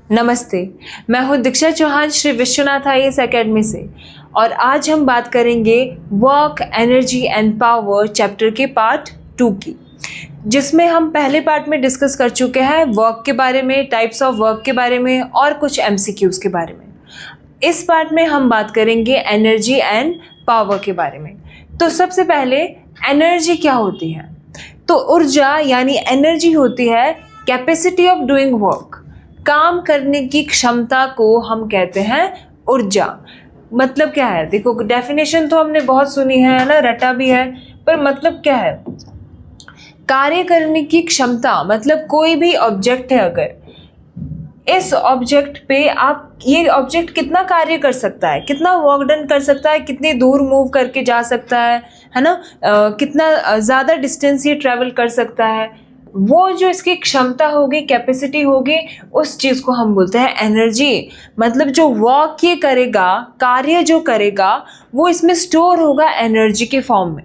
नमस्ते, मैं हूँ दीक्षा चौहान श्री विश्वनाथ आईएएस एकेडमी से और आज हम बात करेंगे work, energy and power chapter के पार्ट 2 की, जिसमें हम पहले पार्ट में डिस्कस कर चुके हैं वर्क के बारे में, टाइप्स ऑफ वर्क के बारे में और कुछ एमसीक्यूज़ के बारे में। इस पार्ट में हम बात करेंगे एनर्जी एंड पावर के बारे में। तो सबसे पहले एनर्जी क्या होती है? तो ऊर्जा यानी एनर्जी होती है कैपेसिटी ऑफ डूइंग वर्क, काम करने की क्षमता को हम कहते हैं ऊर्जा। मतलब क्या है? देखो, डेफिनेशन तो हमने बहुत सुनी है ना, रटा भी है, पर मतलब क्या है? कार्य करने की क्षमता, मतलब कोई भी ऑब्जेक्ट है, अगर इस ऑब्जेक्ट पे आप, ये ऑब्जेक्ट कितना कार्य कर सकता है, कितना वर्क डन कर सकता है, कितनी दूर मूव करके जा सकता है ना, कितना ज़्यादा डिस्टेंस ये ट्रैवल कर सकता है, वो जो इसकी क्षमता होगी, कैपेसिटी होगी, उस चीज़ को हम बोलते हैं एनर्जी। मतलब जो वर्क ये करेगा, कार्य जो करेगा, वो इसमें स्टोर होगा एनर्जी के फॉर्म में।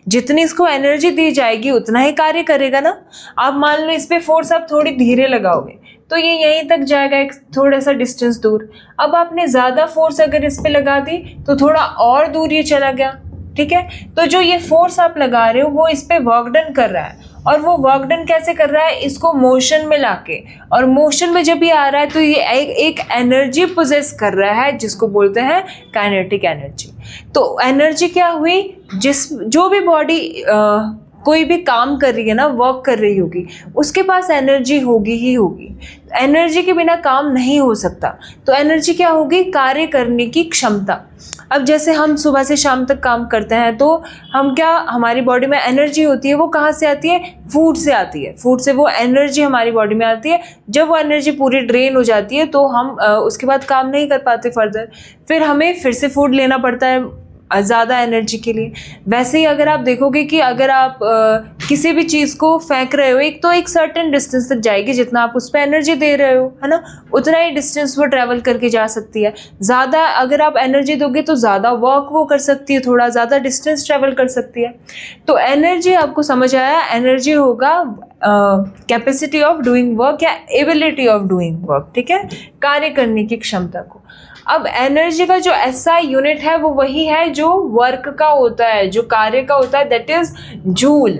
जितनी इसको एनर्जी दी जाएगी उतना ही कार्य करेगा ना। आप मान लो इस पे फोर्स आप थोड़ी धीरे लगाओगे तो ये यहीं तक जाएगा, एक थोड़ा सा डिस्टेंस दूर। अब आपने ज़्यादा फोर्स अगर इस पे लगा दी तो थोड़ा और दूर ये चला गया, ठीक है। तो जो ये फोर्स आप लगा रहे हो वो इस पे वर्क डन कर रहा है, और वो वर्क डन कैसे कर रहा है? इसको मोशन में लाके, और मोशन में जब ये आ रहा है तो ये एक एनर्जी पोजेस कर रहा है, जिसको बोलते हैं काइनेटिक एनर्जी। तो एनर्जी क्या हुई? जो भी बॉडी कोई भी काम कर रही है ना, वर्क कर रही होगी, उसके पास एनर्जी होगी ही होगी। एनर्जी के बिना काम नहीं हो सकता। तो एनर्जी क्या होगी? कार्य करने की क्षमता। अब जैसे हम सुबह से शाम तक काम करते हैं तो हम क्या, हमारी बॉडी में एनर्जी होती है, वो कहाँ से आती है? फूड से आती है। फूड से वो एनर्जी हमारी बॉडी में आती है। जब वो एनर्जी पूरी ड्रेन हो जाती है तो हम उसके बाद काम नहीं कर पाते फर्दर, फिर हमें फिर से फूड लेना पड़ता है ज़्यादा एनर्जी के लिए। वैसे ही अगर आप देखोगे कि अगर आप किसी भी चीज़ को फेंक रहे हो, एक तो एक सर्टेन डिस्टेंस तक जाएगी, जितना आप उस पर एनर्जी दे रहे हो, है ना, उतना ही डिस्टेंस वो ट्रैवल करके जा सकती है। ज़्यादा अगर आप एनर्जी दोगे तो ज़्यादा वर्क वो कर सकती है, थोड़ा ज़्यादा डिस्टेंस ट्रैवल कर सकती है। तो एनर्जी आपको समझ आया? एनर्जी होगा कैपेसिटी ऑफ डूइंग वर्क या एबिलिटी ऑफ डूइंग वर्क, ठीक है, कार्य करने की क्षमता को। अब एनर्जी का जो एसआई यूनिट है वो वही है जो वर्क का होता है, जो कार्य का होता है, दैट इज जूल,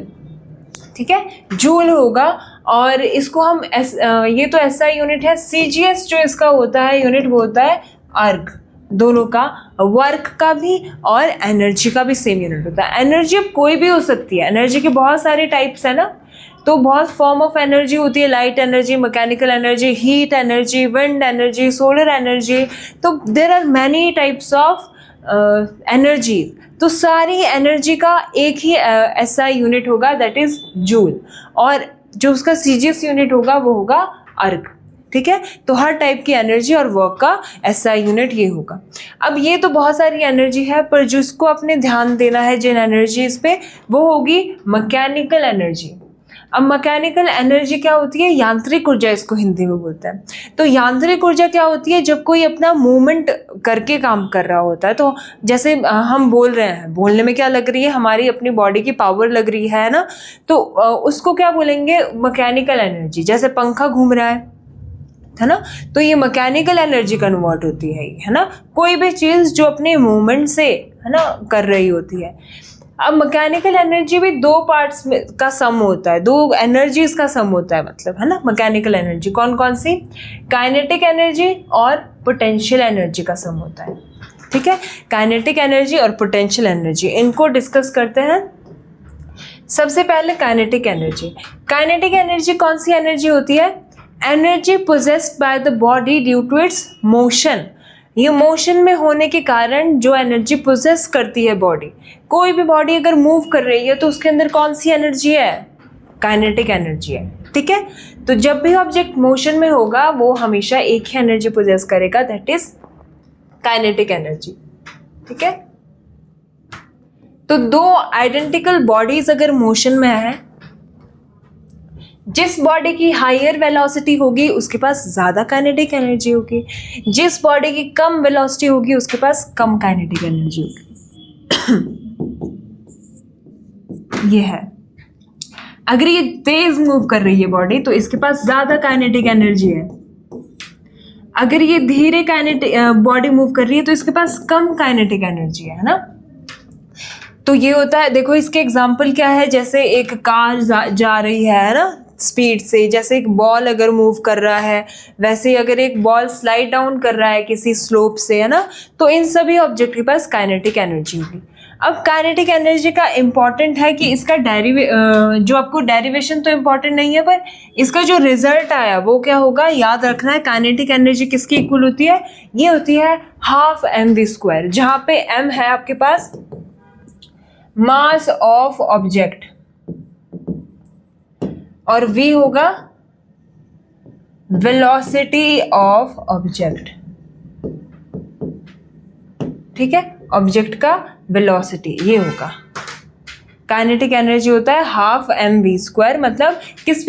ठीक है, जूल होगा। और इसको हम ये तो एसआई यूनिट है। सीजीएस जो इसका होता है यूनिट, वो होता है अर्ग। दोनों का, वर्क का भी और एनर्जी का भी सेम यूनिट होता है। एनर्जी अब कोई भी हो सकती है, एनर्जी के बहुत सारे टाइप्स है ना, तो बहुत फॉर्म ऑफ एनर्जी होती है, light energy, mechanical energy, heat energy, wind energy, solar energy. तो there are many types of energy. तो सारी एनर्जी का एक ही एसआई यूनिट होगा, दैट इज जूल, और जो उसका सीजीएस यूनिट होगा वो होगा अर्ग, ठीक है। तो हर टाइप की एनर्जी और वर्क का एसआई यूनिट ये होगा। अब ये तो बहुत सारी एनर्जी है, पर जिसको अपने ध्यान देना है जिन एनर्जीज पे, वो होगी मैकेनिकल एनर्जी। अब मैकेनिकल एनर्जी क्या होती है? यांत्रिक ऊर्जा इसको हिंदी में बोलते हैं। तो यांत्रिक ऊर्जा क्या होती है? जब कोई अपना मूवमेंट करके काम कर रहा होता है, तो जैसे हम बोल रहे हैं, बोलने में क्या लग रही है? हमारी अपनी बॉडी की पावर लग रही है ना, तो उसको क्या बोलेंगे? Mechanical energy. जैसे पंखा घूम रहा है ना, तो ये मैकेनिकल एनर्जी कन्वर्ट होती है ना, कोई भी चीज़ जो अपने मूवमेंट से, है ना, कर रही होती है। अब मैकेनिकल एनर्जी भी दो पार्ट्स में का सम होता है, दो एनर्जीज का सम होता है, मतलब, है ना। मैकेनिकल एनर्जी कौन कौन सी? काइनेटिक एनर्जी और पोटेंशियल एनर्जी का सम होता है, ठीक है। काइनेटिक एनर्जी और पोटेंशियल एनर्जी, इनको डिस्कस करते हैं। सबसे पहले काइनेटिक एनर्जी। काइनेटिक एनर्जी कौन सी एनर्जी होती है? Energy possessed by the body due to its motion. ये मोशन में होने के कारण जो एनर्जी पोजेस करती है बॉडी, कोई भी बॉडी अगर मूव कर रही है तो उसके अंदर कौन सी एनर्जी है? काइनेटिक एनर्जी है, ठीक है। तो जब भी ऑब्जेक्ट मोशन में होगा वो हमेशा एक ही एनर्जी पोजेस करेगा, दैट इज काइनेटिक एनर्जी, ठीक है। तो दो आइडेंटिकल बॉडीज अगर मोशन में है, जिस बॉडी की हायर वेलोसिटी होगी उसके पास ज़्यादा काइनेटिक एनर्जी होगी, जिस बॉडी की कम वेलोसिटी होगी उसके पास कम काइनेटिक एनर्जी होगी। ये है, अगर ये तेज मूव कर रही है बॉडी तो इसके पास ज़्यादा काइनेटिक एनर्जी है, अगर ये धीरे काइनेटिक बॉडी मूव कर रही है तो इसके पास कम काइनेटिक एनर्जी है ना। तो ये होता है, देखो इसके एग्जाम्पल क्या है, जैसे एक कार जा रही है ना स्पीड से, जैसे एक बॉल अगर मूव कर रहा है, वैसे ही अगर एक बॉल स्लाइड डाउन कर रहा है किसी स्लोप से, है ना, तो इन सभी ऑब्जेक्ट के पास काइनेटिक एनर्जी होगी। अब काइनेटिक एनर्जी का इम्पॉर्टेंट है कि इसका जो आपको डेरिवेशन तो इम्पॉर्टेंट नहीं है, पर इसका जो रिजल्ट आया वो क्या होगा, याद रखना है। काइनेटिक एनर्जी किसकी इक्वल होती है, ये होती है हाफ mv², जहाँ पे m है आपके पास मास ऑफ ऑब्जेक्ट और v होगा वेलोसिटी ऑफ ऑब्जेक्ट। ठीक है, ऑब्जेक्ट का वेलोसिटी ये होगा। काइनेटिक एनर्जी होता है हाफ mv², मतलब किस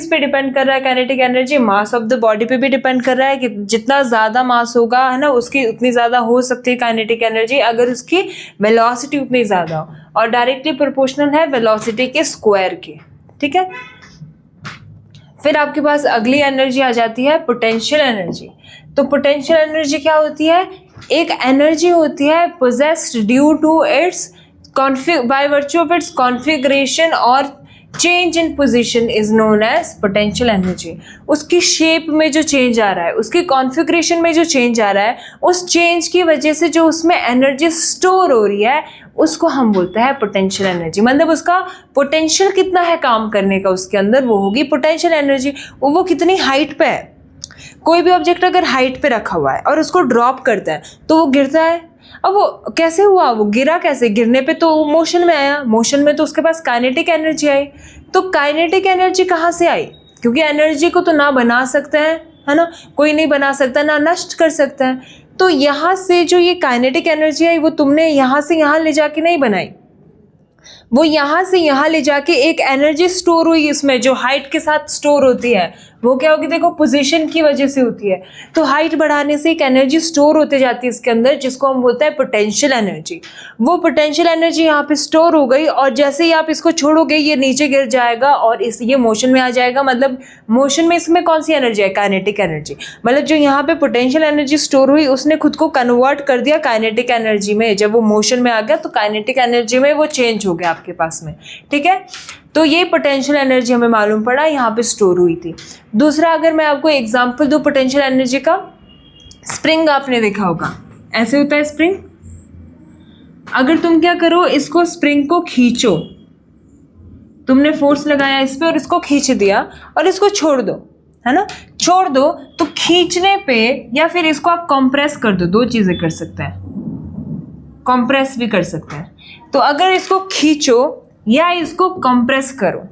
पे डिपेंड कर रहा है kinetic energy, mass of the body पे भी डिपेंड कर रहा है कि जितना ज़्यादा मास होगा, है ना, उसकी उतनी ज़्यादा हो सकती है काइनेटिक एनर्जी, अगर उसकी वेलोसिटी उतनी ज़्यादा हो, और डायरेक्टली प्रोपोर्शनल है वेलोसिटी के स्क्वायर के। ठीक है, फिर आपके पास अगली एनर्जी आ जाती है पोटेंशियल एनर्जी। तो पोटेंशियल एनर्जी क्या होती है, एक एनर्जी होती है possessed due to its by virtue of its configuration और change in position is known as potential energy. उसकी शेप में जो चेंज आ रहा है, उसकी कॉन्फ़िगरेशन में जो चेंज आ रहा है, उस चेंज की वजह से जो उसमें एनर्जी स्टोर हो रही है, उसको हम बोलते हैं पोटेंशियल एनर्जी। मतलब उसका पोटेंशियल कितना है काम करने का उसके अंदर, वो होगी पोटेंशियल एनर्जी। वो कितनी हाइट पे है, कोई भी ऑब्जेक्ट अगर हाइट पे रखा हुआ है और उसको ड्रॉप करता है तो वो गिरता है। अब वो कैसे हुआ, वो गिरा कैसे, गिरने पे तो मोशन में आया, मोशन में तो उसके पास काइनेटिक एनर्जी आई। तो काइनेटिक एनर्जी कहाँ से आई, क्योंकि एनर्जी को तो ना बना सकते हैं, है ना, कोई नहीं बना सकता, ना नष्ट कर सकता है। तो यहाँ से जो ये काइनेटिक एनर्जी आई वो तुमने यहाँ से यहाँ ले जाके नहीं बनाई, वो यहाँ से यहाँ ले जाके एक एनर्जी स्टोर हुई इसमें, जो हाइट के साथ स्टोर होती है। वो क्या होगी, देखो पोजीशन की वजह से होती है। तो हाइट बढ़ाने से एक एनर्जी स्टोर होते जाती है इसके अंदर, जिसको हम बोलते हैं पोटेंशियल एनर्जी। वो पोटेंशियल एनर्जी यहाँ पे स्टोर हो गई, और जैसे ही आप इसको छोड़ोगे ये नीचे गिर जाएगा और ये मोशन में आ जाएगा। मतलब मोशन में इसमें कौन सी एनर्जी है, काइनेटिक एनर्जी। मतलब जो यहाँ पे पोटेंशियल एनर्जी स्टोर हुई, उसने खुद को कन्वर्ट कर दिया काइनेटिक एनर्जी में। जब वो मोशन में आ गया तो काइनेटिक एनर्जी में वो चेंज हो गया आपके पास में। ठीक है, तो ये पोटेंशियल एनर्जी हमें मालूम पड़ा यहाँ पे स्टोर हुई थी। दूसरा, अगर मैं आपको एग्जांपल दूँ पोटेंशियल एनर्जी का, स्प्रिंग आपने देखा होगा, ऐसे होता है स्प्रिंग। अगर तुम क्या करो, इसको स्प्रिंग को खींचो, तुमने फोर्स लगाया इस पे और इसको खींच दिया और इसको छोड़ दो, है ना, छोड़ दो, तो खींचने पे या फिर इसको आप कंप्रेस कर दो, दो चीजें कर सकते हैं, कंप्रेस भी कर सकते हैं। तो अगर इसको खींचो या इसको कंप्रेस करो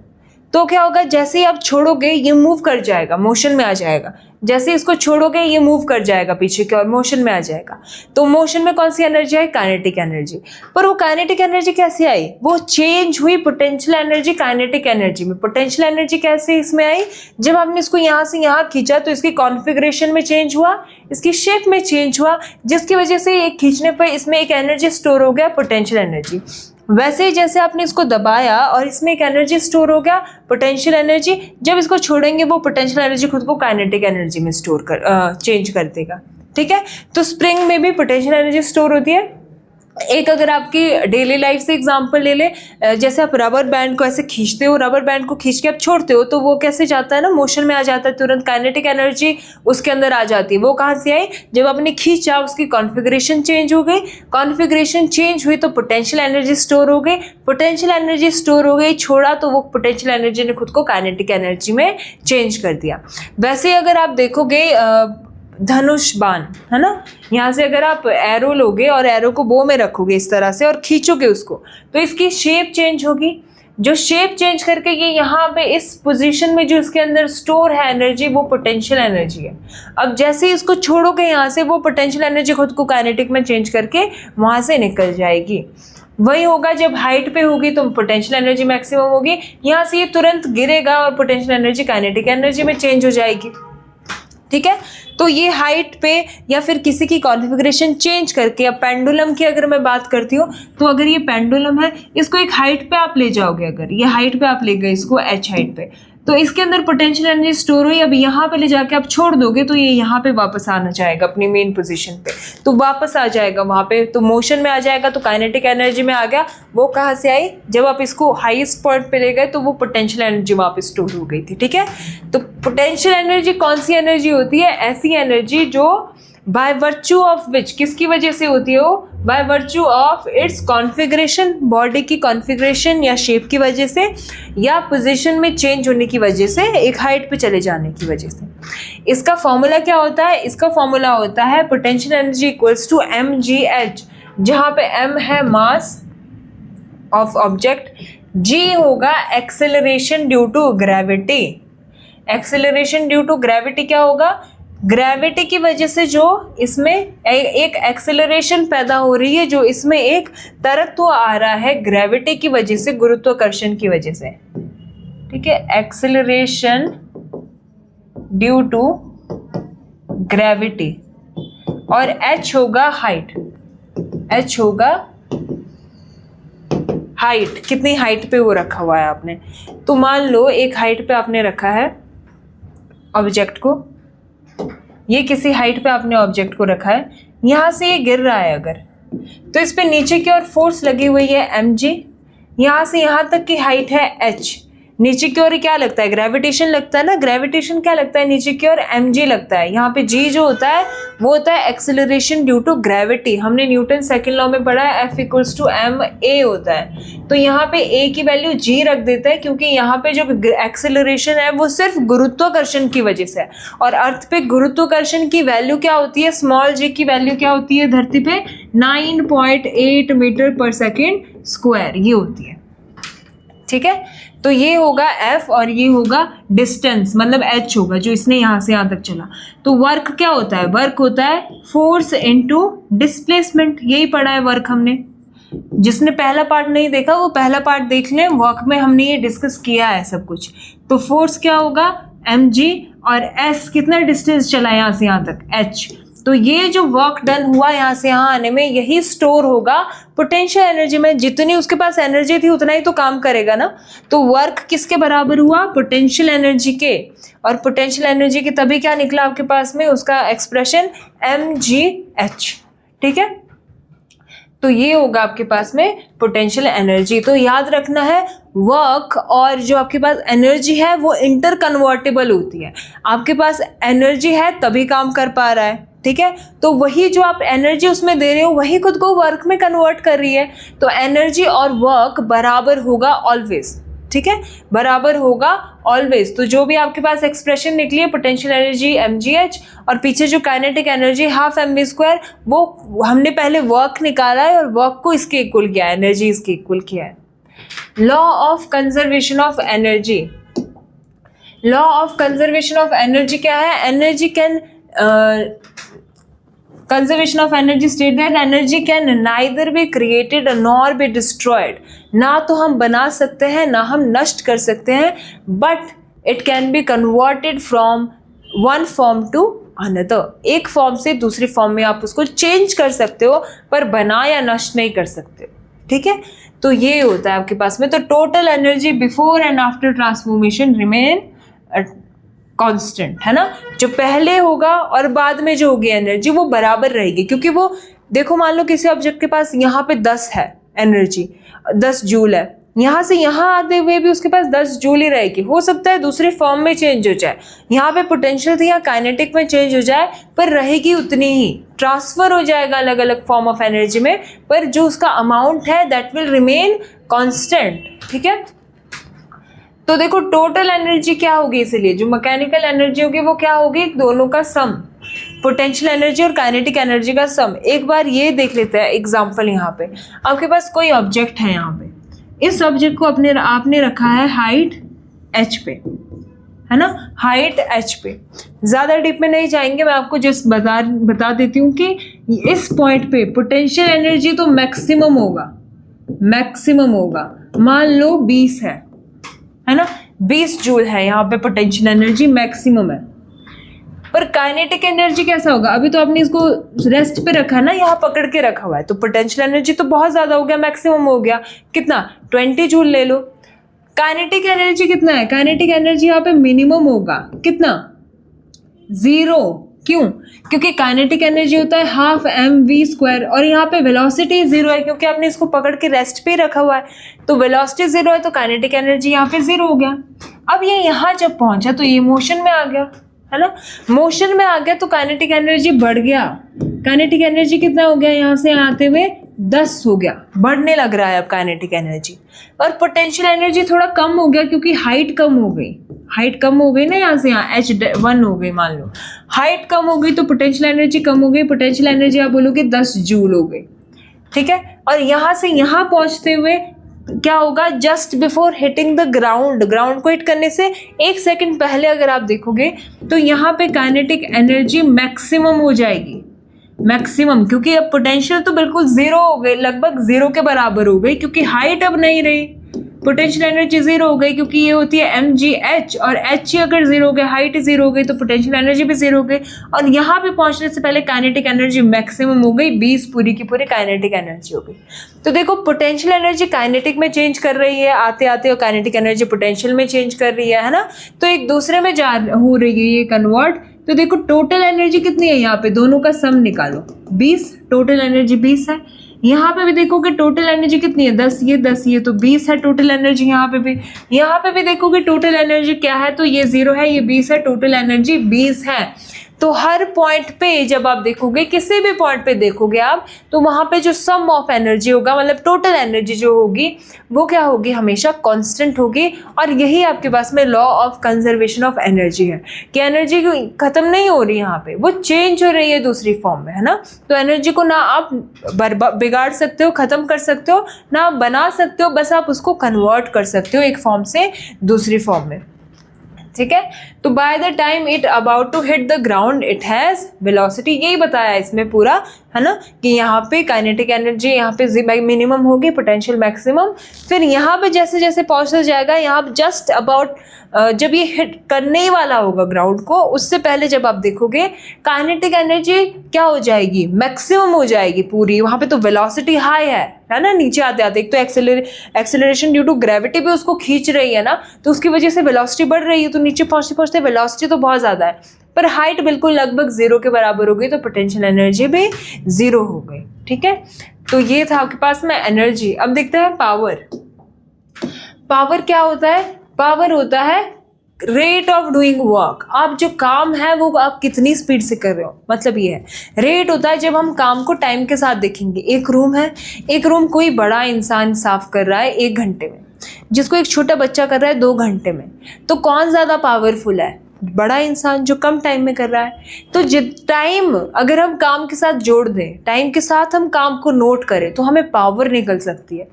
तो क्या होगा, जैसे ही आप छोड़ोगे ये मूव कर जाएगा, मोशन में आ जाएगा। जैसे इसको छोड़ोगे ये मूव कर जाएगा पीछे की ओर, मोशन में आ जाएगा। तो मोशन में कौन सी एनर्जी आई, काइनेटिक एनर्जी। पर वो काइनेटिक एनर्जी कैसे आई, वो चेंज हुई पोटेंशियल एनर्जी काइनेटिक एनर्जी में। पोटेंशियल एनर्जी कैसे इसमें आई, जब आपने इसको यहाँ से यहाँ खींचा तो इसकी कॉन्फ़िगरेशन में चेंज हुआ, इसकी शेप में चेंज हुआ, जिसकी वजह से एक खींचने पर इसमें एक एनर्जी स्टोर हो गया, पोटेंशियल एनर्जी। वैसे ही जैसे आपने इसको दबाया और इसमें एक एनर्जी स्टोर हो गया, पोटेंशियल एनर्जी, जब इसको छोड़ेंगे वो पोटेंशियल एनर्जी खुद को काइनेटिक एनर्जी में चेंज कर देगा। ठीक है, तो स्प्रिंग में भी पोटेंशियल एनर्जी स्टोर होती है। एक अगर आपकी डेली लाइफ से एग्जांपल ले ले, जैसे आप रबर बैंड को ऐसे खींचते हो, रबर बैंड को खींच के आप छोड़ते हो तो वो कैसे जाता है ना, मोशन में आ जाता है, तुरंत काइनेटिक एनर्जी उसके अंदर आ जाती है। वो कहाँ से आई, जब आपने खींचा उसकी कॉन्फ़िगरेशन चेंज हो गई, कॉन्फ़िगरेशन चेंज हुई तो पोटेंशियल एनर्जी स्टोर हो गई, पोटेंशियल एनर्जी स्टोर हो गई, छोड़ा तो वो पोटेंशियल एनर्जी ने खुद को काइनेटिक एनर्जी में चेंज कर दिया। वैसे अगर आप देखोगे धनुष बाण, है ना, यहाँ से अगर आप एरो लोगे और एरो को बो में रखोगे इस तरह से और खींचोगे उसको, तो इसकी शेप चेंज होगी। जो शेप चेंज करके ये यहाँ पे इस पोजीशन में जो इसके अंदर स्टोर है एनर्जी, वो पोटेंशियल एनर्जी है। अब जैसे ही इसको छोड़ोगे यहाँ से, वो पोटेंशियल एनर्जी खुद को काइनेटिक में चेंज करके वहाँ से निकल जाएगी। वही होगा जब हाइट पे होगी तो पोटेंशियल एनर्जी मैक्सिमम होगी, यहाँ से ये तुरंत गिरेगा और पोटेंशियल एनर्जी काइनेटिक एनर्जी में चेंज हो जाएगी। ठीक है, तो ये हाइट पे या फिर किसी की कॉन्फ़िगरेशन चेंज करके, अब पेंडुलम की अगर मैं बात करती हूँ तो अगर ये पेंडुलम है, इसको एक हाइट पे आप ले जाओगे, अगर ये हाइट पे आप ले गए इसको h हाइट पे, तो इसके अंदर पोटेंशियल एनर्जी स्टोर हुई, अब यहाँ पे ले जाके आप छोड़ दोगे तो ये यहाँ पे वापस आना चाहेगा अपनी मेन पोजीशन पे, तो वापस आ जाएगा वहाँ पे, तो मोशन में आ जाएगा, तो काइनेटिक एनर्जी में आ गया। वो कहाँ से आई, जब आप इसको हाईएस्ट पॉइंट पे ले गए तो वो पोटेंशियल एनर्जी वहाँ पे स्टोर हो गई थी। ठीक है, तो पोटेंशियल एनर्जी कौन सी एनर्जी होती है, ऐसी एनर्जी जो बाय वर्च्यू ऑफ विच, किसकी वजह से होती है वो, bye virtue of its configuration, body की कॉन्फ़िगरेशन या शेप की वजह से, या पोजीशन में चेंज होने की वजह से, एक हाइट पे चले जाने की वजह से। इसका फॉर्मूला क्या होता है, इसका फॉर्मूला होता है potential energy equals to mgh, जहाँ पे m है मास ऑफ ऑब्जेक्ट, g होगा acceleration due to gravity. Acceleration due to gravity क्या होगा, ग्रेविटी की वजह से जो इसमें एक एक्सेलरेशन पैदा हो रही है, जो इसमें एक तरत्व आ रहा है ग्रेविटी की वजह से, गुरुत्वाकर्षण की वजह से। ठीक है, एक्सेलरेशन ड्यू टू ग्रेविटी, और h होगा हाइट, h होगा हाइट, कितनी हाइट पे वो रखा हुआ है आपने। तो मान लो एक हाइट पे आपने रखा है ऑब्जेक्ट को, ये किसी हाइट पे आपने ऑब्जेक्ट को रखा है, यहाँ से ये गिर रहा है अगर, तो इस पे नीचे की ओर फोर्स लगी हुई है mg, यहाँ से यहाँ तक की हाइट है h, नीचे की ओर क्या लगता है, ग्रेविटेशन लगता है ना, ग्रेविटेशन क्या लगता है नीचे की ओर, mg लगता है। यहाँ पे g जो होता है वो होता है एक्सेलरेशन ड्यू टू ग्रेविटी, हमने न्यूटन सेकंड लॉ में पढ़ा है F इक्वल्स टू ma होता है, तो यहाँ पे a की वैल्यू g रख देता है, क्योंकि यहाँ पे जो एक्सेलरेशन है वो सिर्फ गुरुत्वाकर्षण की वजह से है, और अर्थ पे गुरुत्वाकर्षण की वैल्यू क्या होती है, स्मॉल g की वैल्यू क्या होती है धरती पे, 9.8 मीटर पर सेकेंड स्क्वायर, ये होती है। ठीक है, तो ये होगा F और ये होगा डिस्टेंस, मतलब h होगा जो इसने यहाँ से यहाँ तक चला। तो वर्क क्या होता है, वर्क होता है फोर्स इनटू डिस्प्लेसमेंट, यही पढ़ा है वर्क हमने। जिसने पहला पार्ट नहीं देखा वो पहला पार्ट देख लें, वर्क में हमने ये डिस्कस किया है सब कुछ। तो फोर्स क्या होगा mg, और s कितना डिस्टेंस चला यहाँ से यहाँ तक, h। तो ये जो वर्क डन हुआ यहाँ से यहाँ आने में, यही स्टोर होगा पोटेंशियल एनर्जी में। जितनी उसके पास एनर्जी थी उतना ही तो काम करेगा ना, तो वर्क किसके बराबर हुआ, पोटेंशियल एनर्जी के, और पोटेंशियल एनर्जी की तभी क्या निकला आपके पास में, उसका एक्सप्रेशन mgh। ठीक है, तो ये होगा आपके पास में पोटेंशियल एनर्जी। तो याद रखना है वर्क और जो आपके पास एनर्जी है वो इंटर कन्वर्टेबल होती है। आपके पास एनर्जी है तभी काम कर पा रहा है, ठीक है, तो वही जो आप एनर्जी उसमें दे रहे हो वही खुद को वर्क में कन्वर्ट कर रही है। तो एनर्जी और वर्क बराबर होगा ऑलवेज, ठीक है, बराबर होगा ऑलवेज। तो जो भी आपके पास एक्सप्रेशन निकली है पोटेंशियल एनर्जी mgh और पीछे जो काइनेटिक एनर्जी हाफ mv², वो हमने पहले वर्क निकाला है और वर्क को इसके इक्वल किया है, एनर्जी इसके इक्वल किया है। Law of conservation of energy, law of conservation of energy क्या है, energy can conservation of energy state that energy can neither be created nor be destroyed। ना तो हम बना सकते हैं ना हम नष्ट कर सकते हैं, but it can be converted from one form to another। एक फॉर्म से दूसरी फॉर्म में आप उसको चेंज कर सकते हो, पर बना या नष्ट नहीं कर सकते, ठीक है। तो ये होता है आपके पास में। तो total energy before and after transformation remain constant, है ना। जो पहले होगा और बाद में जो होगी एनर्जी वो बराबर रहेगी, क्योंकि वो देखो मान लो किसी ऑब्जेक्ट के पास यहाँ पे 10 है एनर्जी, 10 जूल है, यहाँ से यहाँ आते हुए भी उसके पास 10 जूल ही रहेगी। हो सकता है दूसरी फॉर्म में चेंज हो जाए, यहाँ पे पोटेंशियल थी या काइनेटिक में चेंज हो जाए, पर रहेगी उतनी ही, ट्रांसफर हो जाएगा अलग अलग फॉर्म ऑफ एनर्जी में, पर जो उसका अमाउंट है दैट विल रिमेन कांस्टेंट, ठीक है। तो देखो टोटल एनर्जी क्या होगी, इसलिए जो मैकेनिकल एनर्जी होगी वो क्या होगी, दोनों का सम, पोटेंशियल एनर्जी और काइनेटिक एनर्जी का सम। एक बार ये देख लेते हैं एग्जांपल। यहाँ पे आपके पास कोई ऑब्जेक्ट है, यहाँ पे इस ऑब्जेक्ट को आपने रखा है हाइट h पे, है ना, हाइट h पे। ज़्यादा डीप में नहीं जाएंगे, मैं आपको जस्ट बता देती हूँ कि इस पॉइंट पे पोटेंशियल एनर्जी तो मैक्सिमम होगा, मैक्सिमम होगा। मान लो 20 है ना, 20 जूल है यहाँ पे पोटेंशियल एनर्जी मैक्सिमम है। पर काइनेटिक एनर्जी कैसा होगा, अभी तो आपने इसको रेस्ट पे रखा ना, यहाँ पकड़ के रखा हुआ है, तो पोटेंशियल एनर्जी तो बहुत ज़्यादा हो गया, मैक्सिमम हो गया, कितना 20 जूल ले लो। काइनेटिक एनर्जी कितना है, काइनेटिक एनर्जी यहाँ पे मिनिमम होगा कितना, 0। क्यों, क्योंकि काइनेटिक एनर्जी होता है हाफ mv² और यहाँ पे वेलोसिटी 0 है क्योंकि आपने इसको पकड़ के रेस्ट पे रखा हुआ है, तो वेलोसिटी 0 है तो काइनेटिक एनर्जी यहाँ पे 0 हो गया। अब ये यहाँ जब पहुंचा तो ये मोशन में आ गया, है ना, मोशन में आ गया तो काइनेटिक एनर्जी बढ़ गया। काइनेटिक एनर्जी कितना हो गया, यहाँ से आते हुए 10 हो गया, बढ़ने लग रहा है अब काइनेटिक एनर्जी। और पोटेंशियल एनर्जी थोड़ा कम हो गया क्योंकि हाइट कम हो गई, हाइट कम हो गई ना, यहाँ से यहाँ h1 हो गई, मान लो हाइट कम हो गई तो पोटेंशियल एनर्जी कम हो गई, पोटेंशियल एनर्जी आप बोलोगे 10 जूल हो गई, ठीक है। और यहाँ से यहाँ पहुँचते हुए क्या होगा, just before hitting the ground, ground को हिट करने से 1 सेकंड पहले अगर आप देखोगे तो यहाँ पे काइनेटिक एनर्जी मैक्सिमम हो जाएगी, मैक्सिमम, क्योंकि अब पोटेंशियल तो बिल्कुल 0 हो गई, लगभग 0 के बराबर हो गई क्योंकि हाइट अब नहीं रही, पोटेंशियल एनर्जी 0 हो गई क्योंकि ये होती है mgh और h ही अगर 0 हो गया, हाइट 0 हो गई तो पोटेंशियल एनर्जी भी 0 हो गई। और यहाँ पे पहुंचने से पहले काइनेटिक एनर्जी मैक्सिमम हो गई, 20 पूरी की पूरी काइनेटिक एनर्जी हो गई। तो देखो पोटेंशियल एनर्जी काइनेटिक में चेंज कर रही है आते आते और काइनेटिक एनर्जी पोटेंशियल में चेंज कर रही है ना, तो एक दूसरे में हो रही है ये कन्वर्ट। तो देखो टोटल एनर्जी कितनी है, यहाँ पे दोनों का सम निकालो, 20, टोटल एनर्जी 20 है। यहाँ पे भी देखोगे टोटल एनर्जी कितनी है, 10 ये तो 20 है टोटल एनर्जी। यहाँ पे भी देखोगे टोटल एनर्जी क्या है, तो ये 0 है, ये 20 है, टोटल एनर्जी 20 है। तो हर पॉइंट पे जब आप देखोगे, किसी भी पॉइंट पे देखोगे आप, तो वहां पे जो सम ऑफ एनर्जी होगा, मतलब टोटल एनर्जी जो होगी वो क्या होगी, हमेशा कांस्टेंट होगी। और यही आपके पास में law of conservation of energy है कि एनर्जी खत्म नहीं हो रही, यहाँ पे वो चेंज हो रही है दूसरी फॉर्म में, है ना। तो एनर्जी को ना आप बिगाड़ सकते हो, खत्म कर सकते हो, ना आप बना सकते हो, बस आप उसको कन्वर्ट कर सकते हो एक फॉर्म से दूसरी फॉर्म में, ठीक है। तो by the time it about to hit the ground it has velocity, यही बताया इसमें पूरा, है ना, कि यहाँ पे काइनेटिक एनर्जी यहाँ पे मिनिमम होगी, पोटेंशियल मैक्सिमम। फिर यहाँ पे जैसे जैसे पहुँचता जाएगा, यहाँ जस्ट अबाउट जब ये हिट करने ही वाला होगा ग्राउंड को, उससे पहले जब आप देखोगे काइनेटिक एनर्जी क्या हो जाएगी, मैक्सिमम हो जाएगी पूरी। वहाँ पे तो वेलोसिटी हाई है ना, नीचे आते आते एक तो एक्सेलरेशन ड्यू टू ग्रेविटी भी उसको खींच रही है ना, तो उसकी वजह से वेलोसिटी बढ़ रही है, तो नीचे पहुँचते पहुँचते वेलोसिटी तो बहुत ज़्यादा है, पर हाइट बिल्कुल लगभग 0 के बराबर हो गई, तो पोटेंशियल एनर्जी भी 0 हो गई, ठीक है। तो ये था आपके पास में एनर्जी। अब देखते हैं पावर। पावर क्या होता है, पावर होता है रेट ऑफ डूइंग वर्क, आप जो काम है वो आप कितनी स्पीड से कर रहे हो, मतलब ये है। रेट होता है जब हम काम को टाइम के साथ देखेंगे। एक रूम है, एक रूम कोई बड़ा इंसान साफ कर रहा है 1 घंटे में, जिसको एक छोटा बच्चा कर रहा है 2 घंटे में, तो कौन ज़्यादा पावरफुल है, बड़ा इंसान जो कम टाइम में कर रहा है। तो टाइम अगर हम काम के साथ जोड़ दें, टाइम के साथ हम काम को नोट करें, तो हमें पावर निकल सकती है।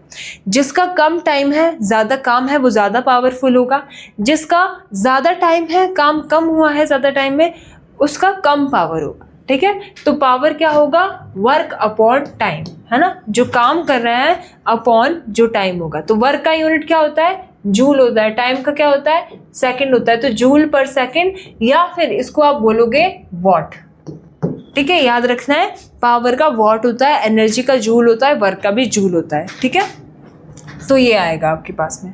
जिसका कम टाइम है, ज़्यादा काम है, वो ज़्यादा पावरफुल होगा। जिसका ज़्यादा टाइम है, काम कम हुआ है ज़्यादा टाइम में, उसका कम पावर होगा, ठीक है। तो पावर क्या होगा, वर्क अपॉन टाइम, है ना, जो काम कर रहे हैं अपॉन जो टाइम होगा। तो वर्क का यूनिट क्या होता है, जूल होता है, टाइम का क्या होता है, सेकंड होता है, तो जूल पर सेकंड, या फिर इसको आप बोलोगे वॉट, ठीक है, याद रखना है। पावर का वॉट होता है, एनर्जी का जूल होता है, वर्क का भी जूल होता है, ठीक है। तो ये आएगा आपके पास में।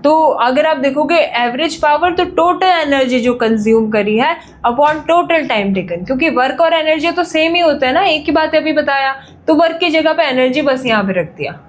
तो अगर आप देखोगे एवरेज पावर, तो टोटल एनर्जी जो कंज्यूम करी है अपॉन टोटल टाइम टेकन, क्योंकि वर्क और एनर्जी तो सेम ही होता है ना, एक ही बात अभी बताया, तो वर्क की जगह पे एनर्जी बस यहाँ पे रख दिया।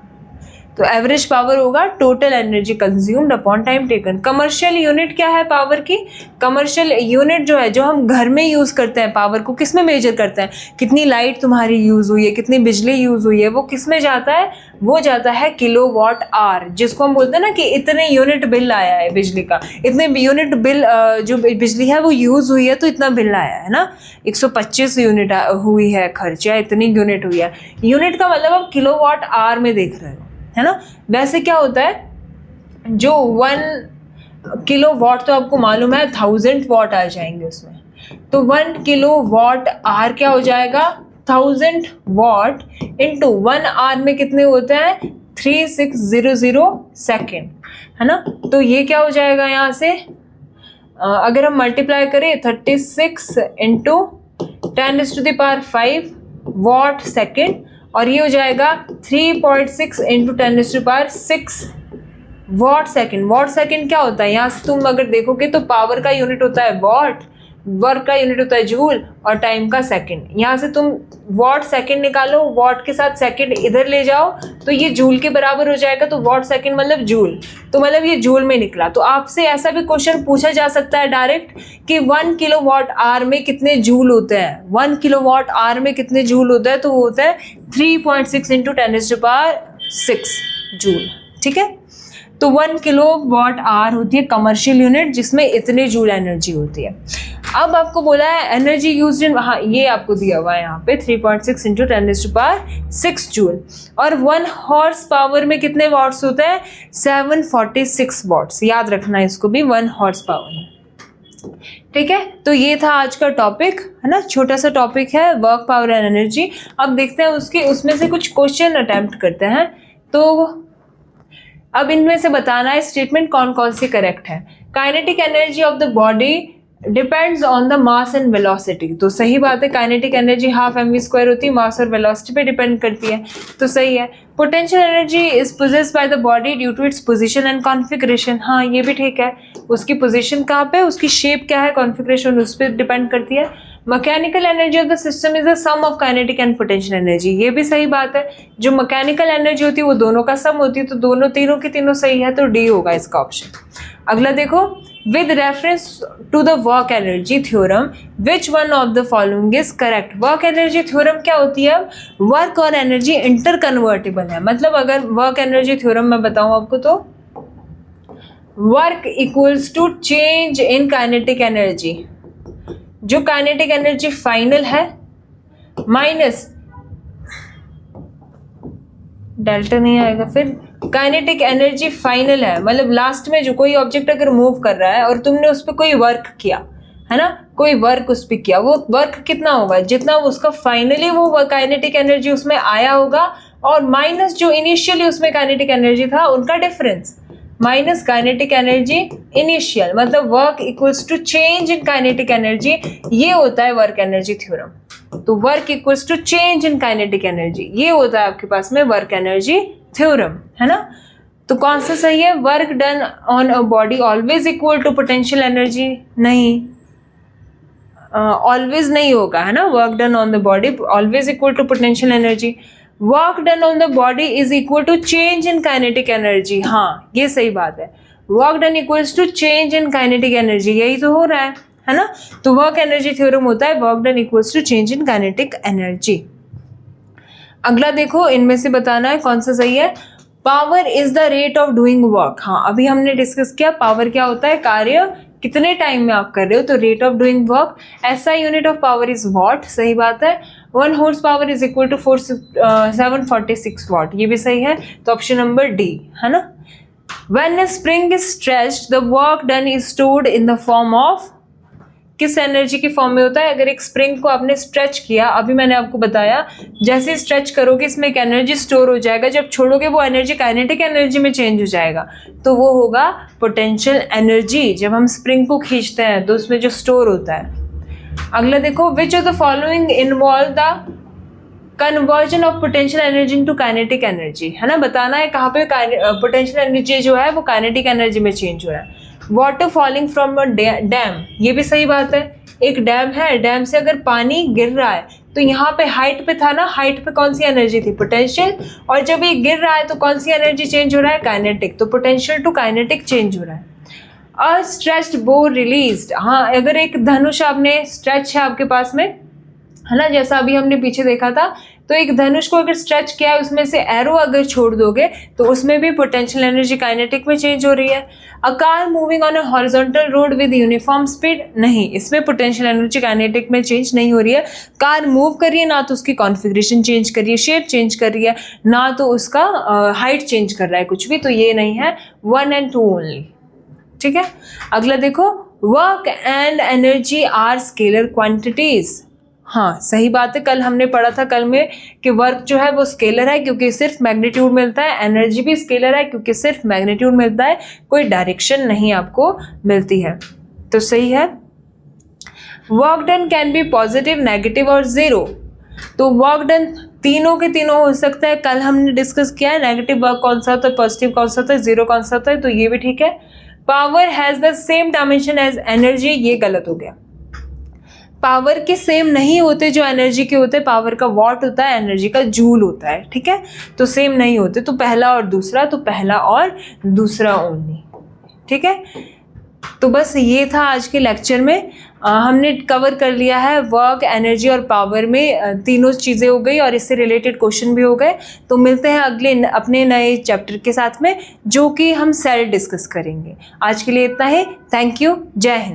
तो एवरेज पावर होगा total energy consumed upon time taken. Commercial unit क्या है पावर की, कमर्शियल यूनिट जो है, जो हम घर में यूज़ करते हैं, पावर को किस में मेजर करते हैं, कितनी लाइट तुम्हारी यूज़ हुई है, कितनी बिजली यूज़ हुई है, वो किस में जाता है, वो जाता है किलोवाट आवर, जिसको हम बोलते हैं ना कि इतने यूनिट बिल आया है बिजली का, इतने यूनिट बिल जो बिजली है वो यूज़ हुई है तो इतना बिल आया है ना, 125 यूनिट हुई है खर्च, या इतनी यूनिट हुई है। यूनिट का मतलब आप किलोवाट आवर में देख रहे हो, है ना। वैसे क्या होता है, जो 1 किलो वॉट तो आपको मालूम है 1000 वॉट आ जाएंगे उसमें, तो 1 किलो वॉट आवर क्या हो जाएगा, 1000 वॉट इंटू 1 आवर में कितने होते हैं, 3600 सेकेंड, है ना। तो ये क्या हो जाएगा, यहाँ से अगर हम मल्टीप्लाई करें 36 इंटू 10⁵ वॉट सेकेंड, और ये हो जाएगा 3.6 into 10⁶ what second. What second क्या होता है, यहाँ से तुम अगर देखोगे तो पावर का यूनिट होता है वॉट, वर्क का यूनिट होता है जूल, और टाइम का सेकंड। यहाँ से तुम वॉट सेकंड निकालो, वॉट के साथ सेकंड इधर ले जाओ तो ये जूल के बराबर हो जाएगा, तो वॉट सेकंड मतलब जूल, तो मतलब ये जूल में निकला। तो आपसे ऐसा भी क्वेश्चन पूछा जा सकता है डायरेक्ट कि 1 किलोवाट आवर में कितने जूल होते हैं, 1 किलोवाट आवर में कितने जूल होता है, तो वो होता है 3.6 × 10⁶ जूल। ठीक है, तो 1 किलोवाट आवर होती है कमर्शियल यूनिट जिसमें इतने जूल एनर्जी होती है। अब आपको बोला है एनर्जी यूज्ड इन, हाँ ये आपको दिया हुआ है यहाँ पे 3.6 × 10⁶ जूल। और 1 हॉर्स पावर में कितने वॉट्स होते हैं, 746 वॉट्स। याद रखना इसको भी, 1 हॉर्स पावर में। ठीक है, तो ये था आज का टॉपिक, है ना, छोटा सा टॉपिक है वर्क, पावर एंड एनर्जी। अब देखते हैं उसमें से कुछ क्वेश्चन अटेम्प्ट करते हैं। तो अब इनमें से बताना है स्टेटमेंट कौन कौन सी करेक्ट है। Kinetic energy of the body depends on the mass and velocity, तो सही बात है, काइनेटिक एनर्जी ½ mv² होती है, मास और वेलोसिटी पे डिपेंड करती है, तो सही है। Potential energy is possessed by the body due to its position and configuration, हाँ ये भी ठीक है, उसकी पोजीशन कहाँ पे, उसकी शेप क्या है, कॉन्फिगरेशन उस पर डिपेंड करती है। Mechanical energy of the system is the sum of kinetic and potential energy, ये भी सही बात है, जो मैकेनिकल एनर्जी होती है वो दोनों का सम होती है, तो दोनों तीनों की तीनों सही है, तो डी होगा इसका ऑप्शन। अगला देखो, with reference to the work energy theorem which one of the following is correct। work energy theorem क्या होती है, वर्क और एनर्जी इंटर कन्वर्टेबल है, मतलब अगर वर्क एनर्जी थ्योरम मैं बताऊं आपको तो work equals to change in kinetic energy, जो काइनेटिक एनर्जी फाइनल है माइनस डेल्टा नहीं आएगा, फिर काइनेटिक एनर्जी फाइनल है, मतलब लास्ट में जो कोई ऑब्जेक्ट अगर मूव कर रहा है और तुमने उस पर कोई वर्क किया है ना, कोई वर्क उस पर किया, वो वर्क कितना होगा, जितना उसका फाइनली वो काइनेटिक एनर्जी उसमें आया होगा, और माइनस जो इनिशियली उसमें काइनेटिक एनर्जी था उनका difference, minus kinetic energy initial, मतलब work equals to change in kinetic energy, ये होता है वर्क एनर्जी थ्योरम। तो work equals to change in kinetic energy, ये होता है आपके पास में वर्क एनर्जी थ्योरम, है ना। तो कौन सा सही है, work done on a body always equal to potential energy, नहीं, ऑलवेज नहीं होगा, है ना, work done on the body always equal to potential energy. Work done on the body is equal to change in kinetic energy, हाँ ये सही बात है, work done equals to change in kinetic energy, यही तो हो रहा है ना। तो वर्क एनर्जी थ्योरम होता है work done equals to change in kinetic energy. अगला देखो, इनमें से बताना है कौन सा सही है। Power is the rate of doing work, हाँ अभी हमने डिस्कस किया पावर क्या होता है, कार्य कितने टाइम में आप कर रहे हो, तो rate of doing work. SI unit of power is watt, सही बात है, 1 horsepower is equal to 746 watt, ये भी सही है, तो ऑप्शन नंबर डी, है ना। When a spring is stretched, the work done is stored in the form of, किस एनर्जी के फॉर्म में होता है, अगर एक स्प्रिंग को आपने स्ट्रेच किया, अभी मैंने आपको बताया जैसे स्ट्रेच करोगे इसमें एक एनर्जी स्टोर हो जाएगा, जब छोड़ोगे वो एनर्जी काइनेटिक एनर्जी में चेंज हो जाएगा, तो वो होगा पोटेंशियल एनर्जी, जब हम स्प्रिंग को खींचते हैं तो उसमें जो स्टोर होता है। अगला देखो, which of the following involve the conversion of potential energy into kinetic energy, है ना, बताना है कहाँ पे पोटेंशियल एनर्जी जो है वो काइनेटिक एनर्जी में चेंज हो रहा है। Water falling from a dam, ये भी सही बात है, एक डैम है, डैम से अगर पानी गिर रहा है तो यहाँ पे हाइट पे था ना, हाइट पे कौन सी एनर्जी थी, पोटेंशियल, और जब ये गिर रहा है तो कौन सी एनर्जी चेंज हो रहा है, काइनेटिक, तो पोटेंशियल टू काइनेटिक चेंज हो रहा है। अ स्ट्रेच्ड बो रिलीज्ड, हाँ अगर एक धनुष आपने स्ट्रेच है आपके पास में, है ना, जैसा अभी हमने पीछे देखा था, तो एक धनुष को अगर स्ट्रेच किया है उसमें से एरो अगर छोड़ दोगे तो उसमें भी पोटेंशियल एनर्जी काइनेटिक में चेंज हो रही है। A car moving on a horizontal road with uniform speed, नहीं, इसमें पोटेंशियल एनर्जी काइनेटिक में चेंज नहीं हो रही है। कार मूव कर रही है, ना तो उसकी कॉन्फ़िगरेशन चेंज कर रही है, शेप चेंज कर रही है, ना तो उसका हाइट चेंज कर रहा है कुछ भी, तो ये नहीं है, 1 and 2 ओनली। ठीक है, अगला देखो, work and energy are scalar quantities, हाँ सही बात है, कल हमने पढ़ा था कल में कि वर्क जो है वो स्केलर है क्योंकि सिर्फ मैग्नीट्यूड मिलता है, एनर्जी भी स्केलर है क्योंकि सिर्फ मैग्नीट्यूड मिलता है, कोई डायरेक्शन नहीं आपको मिलती है, तो सही है। Work done can be positive, negative और जीरो, तो वर्क डन तीनों के तीनों हो सकता है। कल हमने डिस्कस किया है नेगेटिव वर्क कौन सा होता है, पॉजिटिव कौन सा होता है, जीरो कौन सा होता है, तो ये भी ठीक है। Power has the same dimension as energy, ये गलत हो गया। पावर के सेम नहीं होते जो एनर्जी के होते हैं। पावर का वॉट होता है, एनर्जी का जूल होता है, ठीक है। तो सेम नहीं होते, तो पहला और दूसरा, तो पहला और दूसरा ओनली, ठीक है। तो बस ये था आज के लेक्चर में। हमने कवर कर लिया है वर्क, एनर्जी और पावर में तीनों चीज़ें हो गई और इससे रिलेटेड क्वेश्चन भी हो गए। तो मिलते हैं अगले अपने नए चैप्टर के साथ में, जो कि हम सेल डिस्कस करेंगे। आज के लिए इतना ही। Thank you. जय हिंद।